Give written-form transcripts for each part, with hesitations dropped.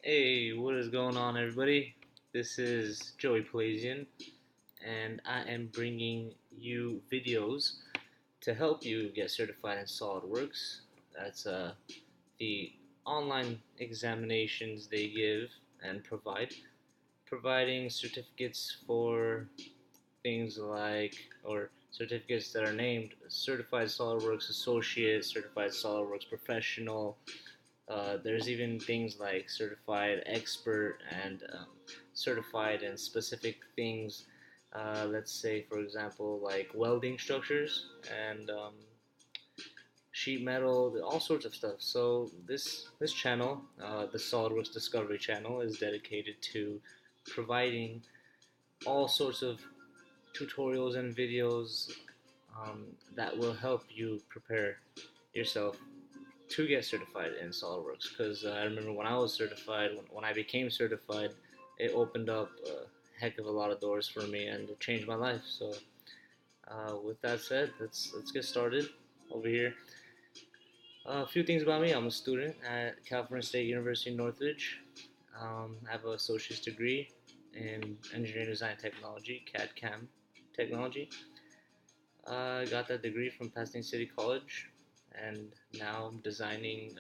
Hey, what is going on, everybody? This is Joey Palazian, and I am bringing you videos to help you get certified in SolidWorks. That's the online examinations they give and providing certificates for things like, or certificates that are named Certified SolidWorks Associate, Certified SolidWorks Professional. There's even things like certified expert and certified in specific things. Let's say, for example, like welding structures and sheet metal, all sorts of stuff. So this channel, the SolidWorks Discovery channel, is dedicated to providing all sorts of tutorials and videos that will help you prepare yourself to get certified in SolidWorks. Because I remember when I was certified, when I became certified, it opened up a heck of a lot of doors for me and it changed my life. So with that said, let's get started over here. A few things about me. I'm a student at California State University in Northridge. I have an associate's degree in engineering design technology, CAD CAM technology. I got that degree from Pasadena City College, and now I'm designing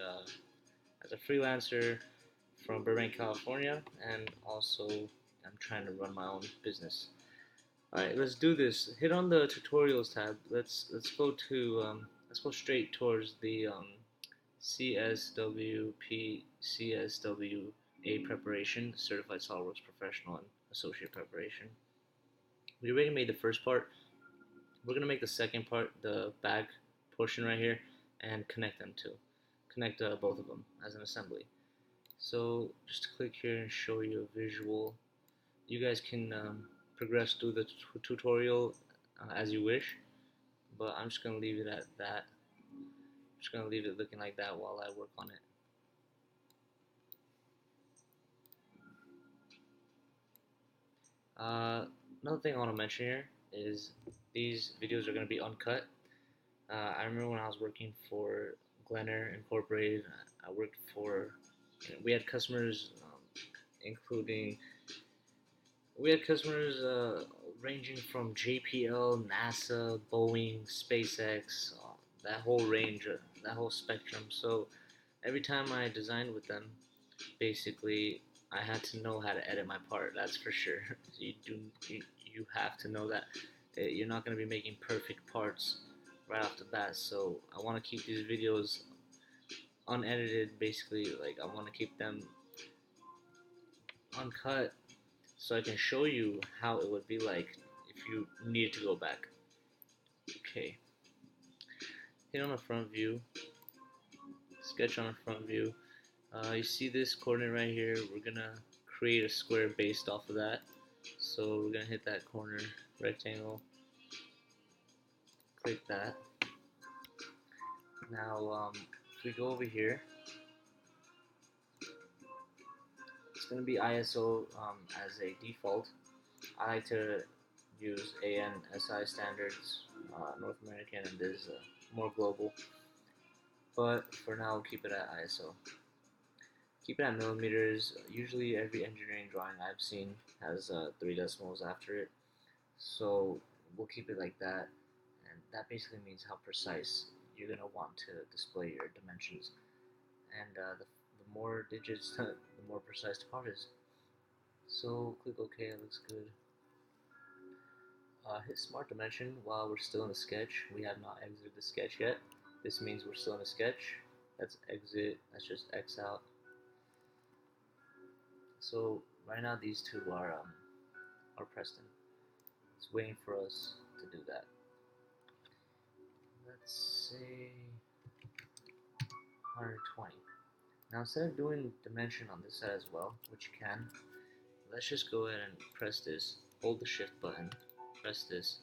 as a freelancer from Burbank, California, and also I'm trying to run my own business. All right, let's do this. Hit on the tutorials tab. Let's go straight towards the CSWP CSWA preparation, Certified SolidWorks Professional and Associate Preparation. We already made the first part. We're gonna make the second part, the back portion right here, and connect both of them as an assembly. So just click here and show you a visual. You guys can progress through the tutorial as you wish, but I'm just gonna leave it at that. I'm just gonna leave it looking like that while I work on it. Another thing I want to mention here is these videos are going to be uncut. I remember when I was working for Glenner Incorporated, I worked for, we had customers, including, we had customers ranging from JPL, NASA, Boeing, SpaceX, that whole range, that whole spectrum. So every time I designed with them, basically I had to know how to edit my part. That's for sure. You have to know that you're not going to be making perfect parts right off the bat. So I want to keep these videos unedited. Basically, like I want to keep them uncut so I can show you how it would be like if you needed to go back. Okay, hit on the front view. Sketch on a front view. You see this coordinate right here, we're gonna create a square based off of that. So we're gonna hit that corner rectangle, click that. Now if we go over here, it's gonna be ISO as a default. I like to use ANSI standards, North American, and there's more global. But for now, we'll keep it at ISO. Keep it at millimeters. Usually every engineering drawing I've seen has 3 decimals after it. So we'll keep it like that. And that basically means how precise you're going to want to display your dimensions. And the more digits, the more precise the part is. So click OK, it looks good. Hit Smart Dimension while we're still in the sketch. We have not exited the sketch yet. This means we're still in the sketch. That's exit, that's just X out. So right now these two are pressed in. It's waiting for us to do that. Let's say 120. Now instead of doing dimension on this side as well, which you can, let's just go ahead and press this, hold the shift button, press this,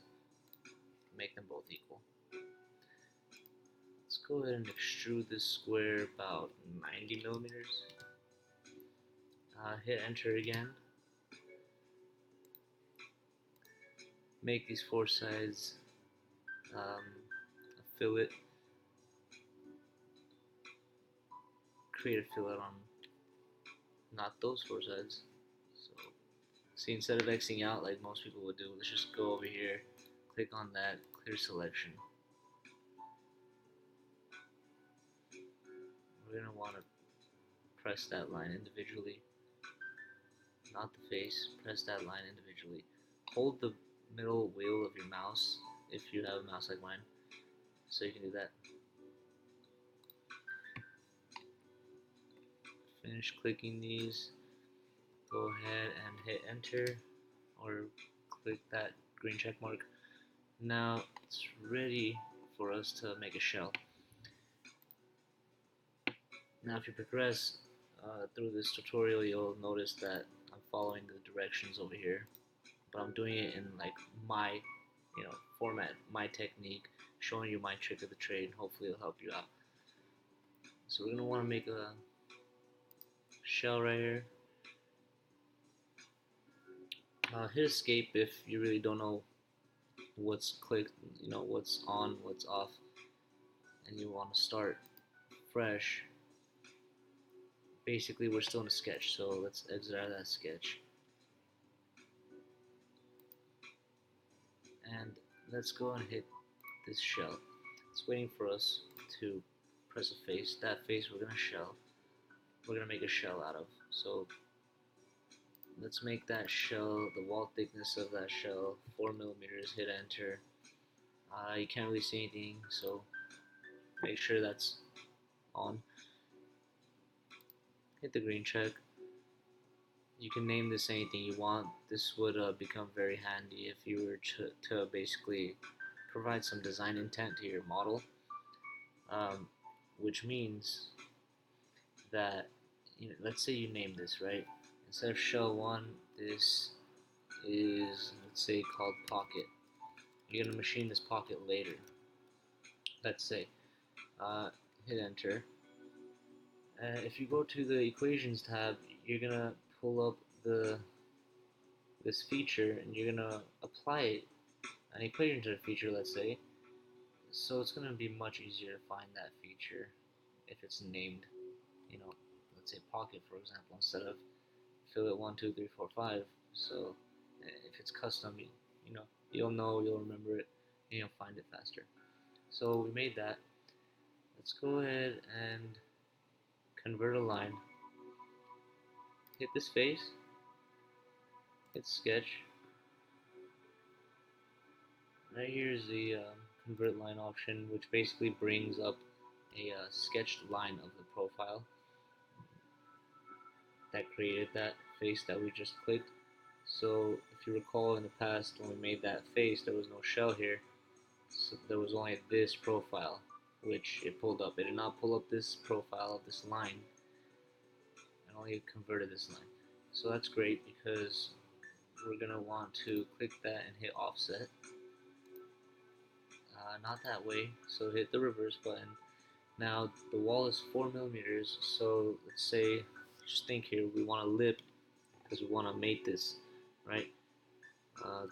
make them both equal. Let's go ahead and extrude this square about 90 millimeters. Hit enter again. Make these four sides a fillet. Create a fillet on not those four sides. So see, instead of Xing out like most people would do, let's just go over here, click on that, clear selection. We're going to want to press that line individually, not the face, press that line individually. Hold the middle wheel of your mouse if you have a mouse like mine, so you can do that. Finish clicking these, go ahead and hit enter or click that green check mark. Now it's ready for us to make a shell. Now if you progress through this tutorial, you'll notice that I'm following the directions over here, but I'm doing it in like my format, my technique, showing you my trick of the trade. Hopefully it'll help you out. So we're going to want to make a shell right here. Hit escape if you really don't know what's clicked, what's on, what's off, and you want to start fresh. Basically we're still in a sketch, so let's exit out of that sketch. And let's go and hit this shell. It's waiting for us to press a face. That face we're gonna make a shell out of. So let's make that shell, the wall thickness of that shell, 4 millimeters. Hit enter. You can't really see anything, so make sure that's on. Hit the green check. You can name this anything you want. This would become very handy if you were to basically provide some design intent to your model, which means that, let's say you name this, right? Instead of shell 1, this is, let's say, called pocket. You're going to machine this pocket later. Let's say. Hit enter. If you go to the equations tab, you're going to pull up this feature and you're going to apply an equation to the feature, let's say. So it's going to be much easier to find that feature if it's named, let's say pocket, for example, instead of fillet 1, 2, 3, 4, 5. So if it's custom, you'll remember it, and you'll find it faster. So we made that. Let's go ahead and convert a line. Hit this face. Hit sketch. Right here is the convert line option, which basically brings up a sketched line of the profile that created that face that we just clicked. So if you recall, in the past when we made that face, there was no shell here, so there was only this profile which it pulled up. It did not pull up this profile of this line, and only converted this line. So that's great, because we're going to want to click that and hit offset. Not that way, so hit the reverse button. Now the wall is 4 millimeters, so let's say, just think here, we want to lip because we want to mate this, right?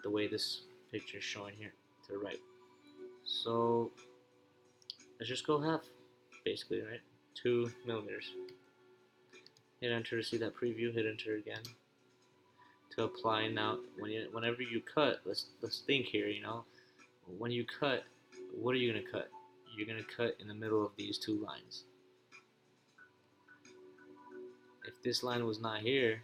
The way this picture is showing here to the right. So let's just go half, basically, right? 2 millimeters. Hit enter to see that preview. Hit enter again to apply. Now, whenever you cut, let's think here. When you cut, what are you gonna cut? You're gonna cut in the middle of these two lines. If this line was not here,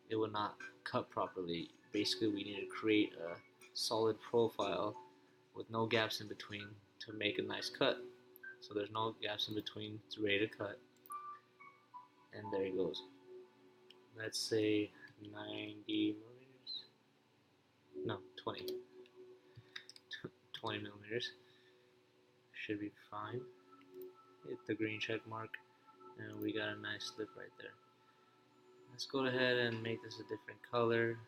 it would not cut properly. Basically, we need to create a solid profile with no gaps in between to make a nice cut. So there's no gaps in between. It's ready to cut, and there it goes. Let's say 90 millimeters. No, 20. 20 millimeters should be fine. Hit the green check mark, and we got a nice lip right there. Let's go ahead and make this a different color,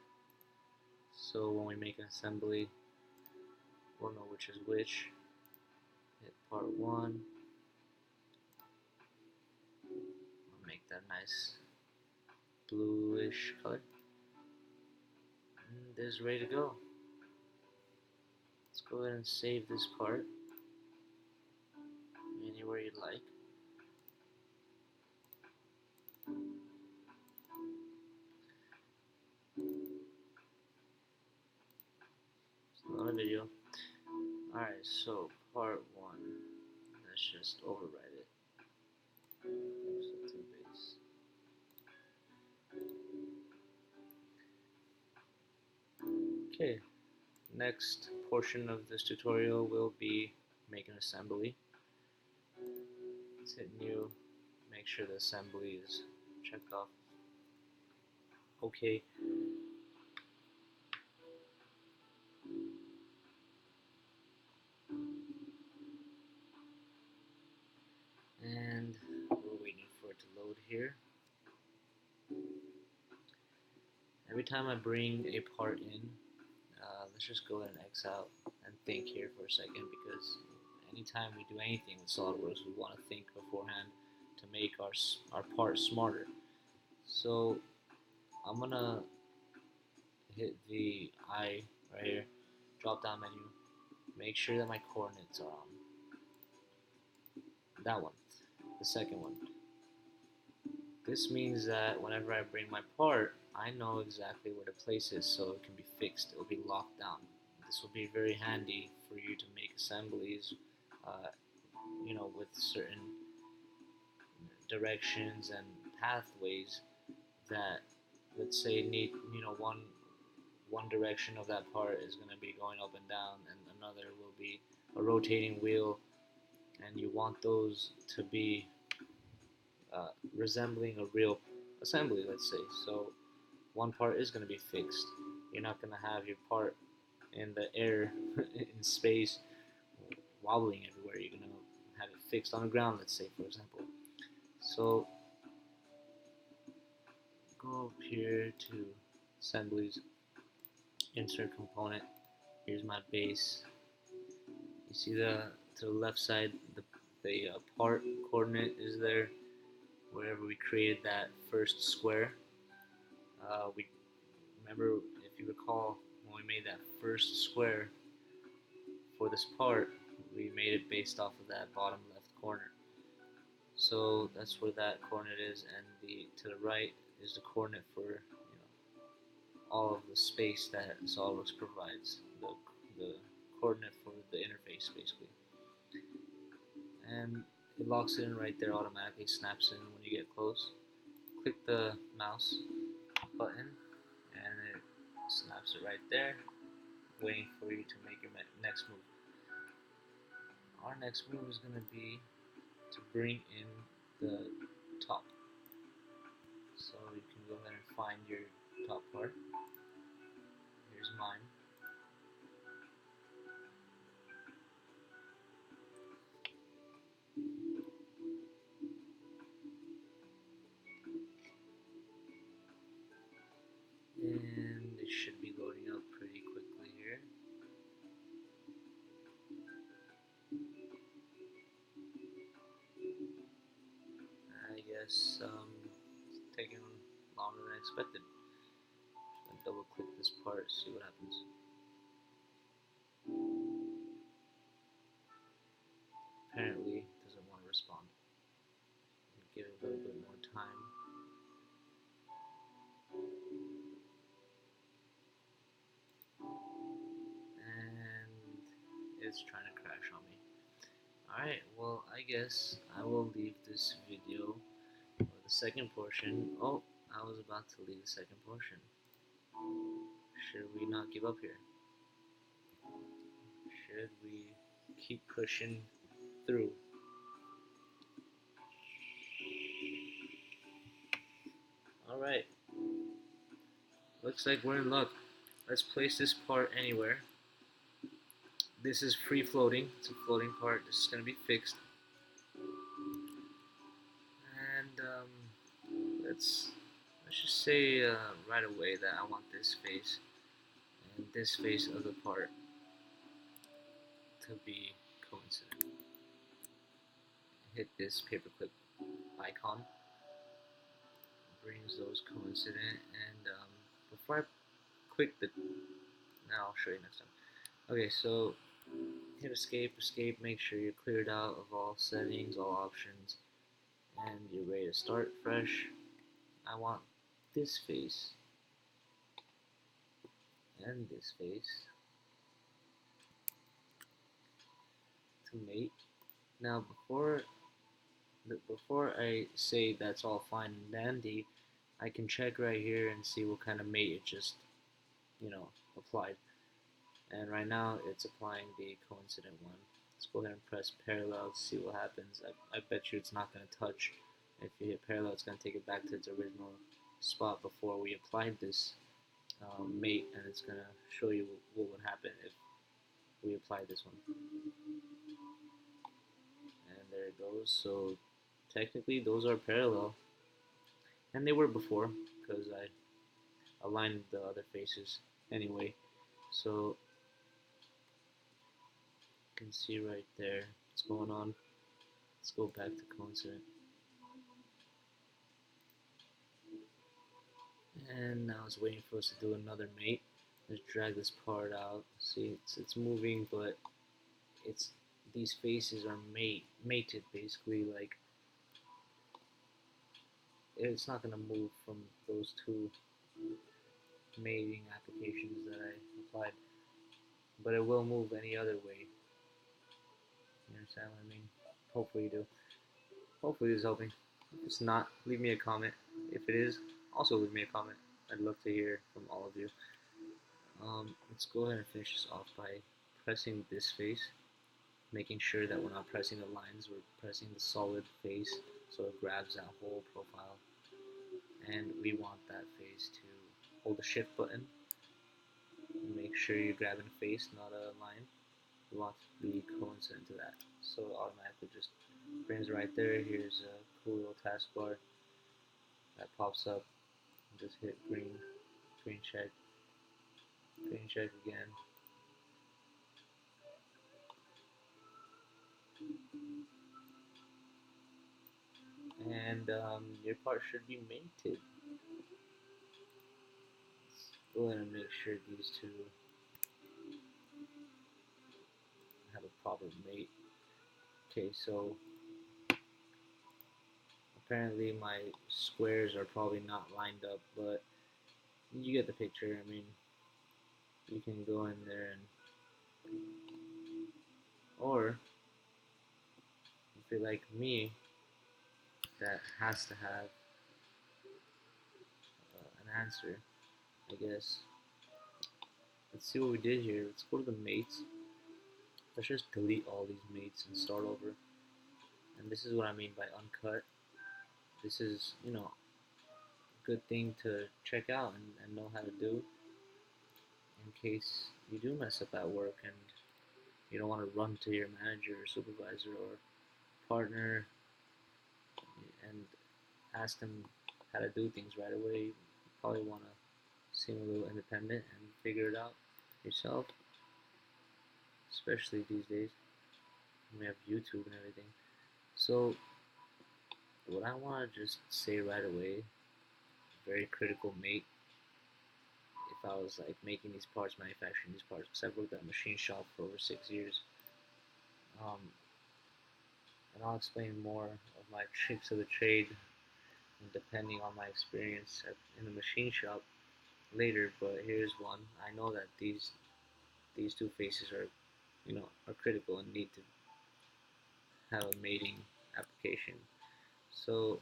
so when we make an assembly, we'll know which is which. Hit part 1. We'll make that nice bluish color, and this is ready to go. Let's go ahead and save this part anywhere you'd like. video. Alright, so part 1. Let's just overwrite it. Okay, next portion of this tutorial will be make an assembly. Let's hit new, make sure the assembly is checked off. Okay. And we're waiting for it to load here. Every time I bring a part in, let's just go ahead and X out and think here for a second, because anytime we do anything with SolidWorks, we want to think beforehand to make our part smarter. So I'm gonna hit the I right here, drop down menu, make sure that my coordinates are on. That one, the second one. This means that whenever I bring my part, I know exactly where to place it so it can be fixed, it will be locked down. This will be very handy for you to make assemblies, with certain directions and pathways that, let's say, need, one direction of that part is going to be going up and down, and another will be a rotating wheel, and you want those to be resembling a real assembly, let's say. So one part is going to be fixed. You're not going to have your part in the air, in space, wobbling everywhere. You're going to have it fixed on the ground, let's say, for example. So go up here to Assemblies, insert component. Here's my base. You see to the left side, the part coordinate is there, wherever we created that first square. We remember, if you recall, when we made that first square for this part, we made it based off of that bottom left corner. So that's where that coordinate is, and to the right is the coordinate for all of the space that SolidWorks provides, the coordinate for the interface basically. And it locks it in right there automatically, snaps in when you get close. Click the mouse button and it snaps it right there, waiting for you to make your next move. Our next move is going to be to bring in the top. So you can go ahead and find your top part. Here's mine. And it should be loading up pretty quickly here. I guess it's taking longer than expected. I'm going to double click this part, see what happens. Apparently it doesn't want to respond. Give it a little bit more time. And it's trying to crash on me. Alright, well, I guess I will leave this video for the second portion. Oh, I was about to leave the second portion. Should we not give up here? Should we keep pushing through? Alright, looks like we're in luck. Let's place this part anywhere. This is free floating, it's a floating part. This is going to be fixed. And let's just say right away that I want this face and this face of the part to be coincident. Hit this paperclip icon, brings those coincident, and before I click now I'll show you next time. Okay, so hit escape, make sure you're cleared out of all settings, all options, and you're ready to start fresh. I want this face and this face to mate. Now before I say that's all fine and dandy, I can check right here and see what kind of mate it just, applied. And right now it's applying the coincident one. Let's go ahead and press parallel to see what happens. I bet you it's not going to touch. If you hit parallel, it's going to take it back to its original spot before we applied this mate, and it's going to show you what would happen if we applied this one. And there it goes. So technically those are parallel, and they were before because I aligned the other faces anyway. So you can see right there what's going on. Let's go back to coincident. And now it's waiting for us to do another mate. Let's drag this part out. See, it's moving, but it's these faces are mated basically. Like it's not gonna move from those two mating applications that I applied, but it will move any other way. You understand what I mean? Hopefully you do. Hopefully this is helping. If it's not, leave me a comment. If it is, also leave me a comment. I'd love to hear from all of you. Let's go ahead and finish this off by pressing this face, making sure that we're not pressing the lines, we're pressing the solid face so it grabs that whole profile. And we want that face to hold the shift button and make sure you're grabbing a face, not a line. We want to be coincident to that. So it automatically just brings it right there. Here's a cool little taskbar that pops up. Just hit green check again. And your part should be mated. Let's go ahead and make sure these two have a proper mate. Okay, so apparently my squares are probably not lined up, but you get the picture. I mean, you can go in there and, or if you're like me, that has to have an answer, I guess. Let's see what we did here. Let's go to the mates. Let's just delete all these mates and start over. And this is what I mean by uncut. This is, a good thing to check out and know how to do in case you do mess up at work and you don't want to run to your manager or supervisor or partner and ask them how to do things right away. You probably want to seem a little independent and figure it out yourself, especially these days. We have YouTube and everything. So what I want to just say right away, very critical mate, if I was like making these parts, manufacturing these parts, because I've worked at a machine shop for over 6 years. And I'll explain more of my tricks of the trade and depending on my experience in the machine shop later. But here's one. I know that these two faces are are critical and need to have a mating application. So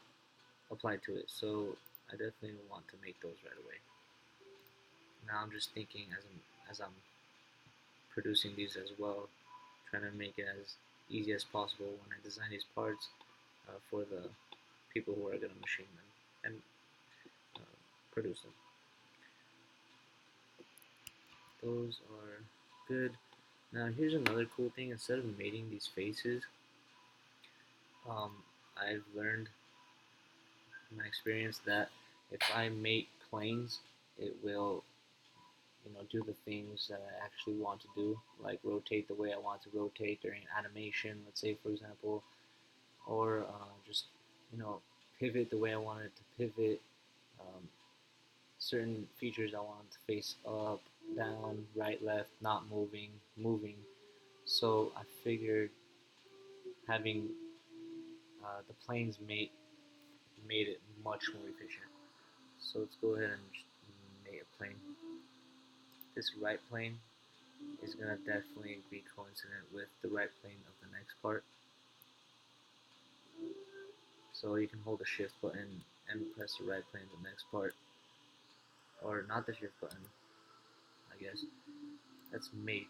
apply to it. So I definitely want to make those right away. Now I'm just thinking as I'm producing these as well, trying to make it as easy as possible when I design these parts for the people who are going to machine them and produce them. Those are good. Now here's another cool thing. Instead of mating these faces, I've learned in my experience that if I mate planes, it will do the things that I actually want to do, like rotate the way I want to rotate during animation, let's say for example, or just pivot the way I want it to pivot. Um, Certain features I want to face up, down, right, left, not moving, moving. So I figured having the planes made it much more efficient. So let's go ahead and just mate a plane. This right plane is gonna definitely be coincident with the right plane of the next part. So you can hold the shift button and press the right plane of the next part, or not the shift button, I guess. That's mate.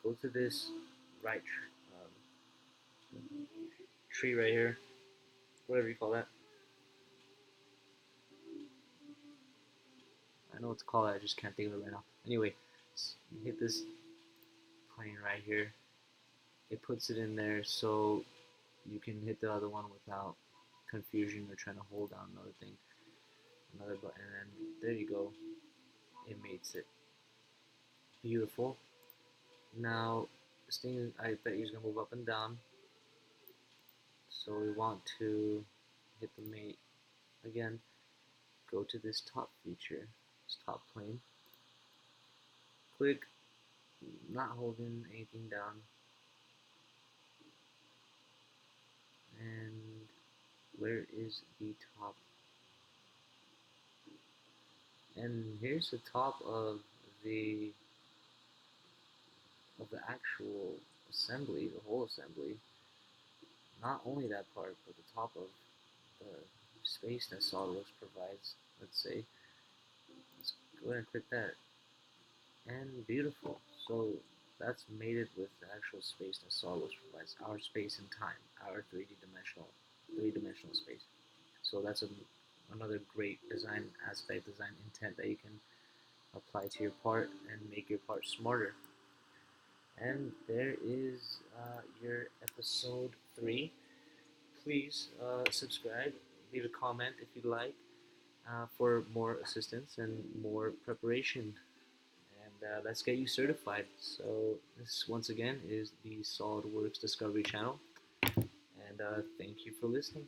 Go to this right tree right here, whatever you call that. I know what to call it, I just can't think of it right now. Anyway, hit this plane right here. It puts it in there so you can hit the other one without confusion or trying to hold down another button, and there you go. It mates it. Beautiful. Now, this thing, I bet he's gonna move up and down. So we want to hit the mate again. Go to this top feature, this top plane. Click, not holding anything down. And where is the top? And here's the top of the actual assembly, the whole assembly. Not only that part, but the top of the space that Solidworks provides. Let's say, let's go ahead and click that, and beautiful. So that's mated with the actual space that Solidworks provides, our space and time, our 3D three-dimensional space. So that's another great design aspect, design intent that you can apply to your part and make your part smarter. And there is your episode 3. Please subscribe, leave a comment if you'd like for more assistance and more preparation. And let's get you certified. So this once again is the SolidWorks Discovery channel. And thank you for listening.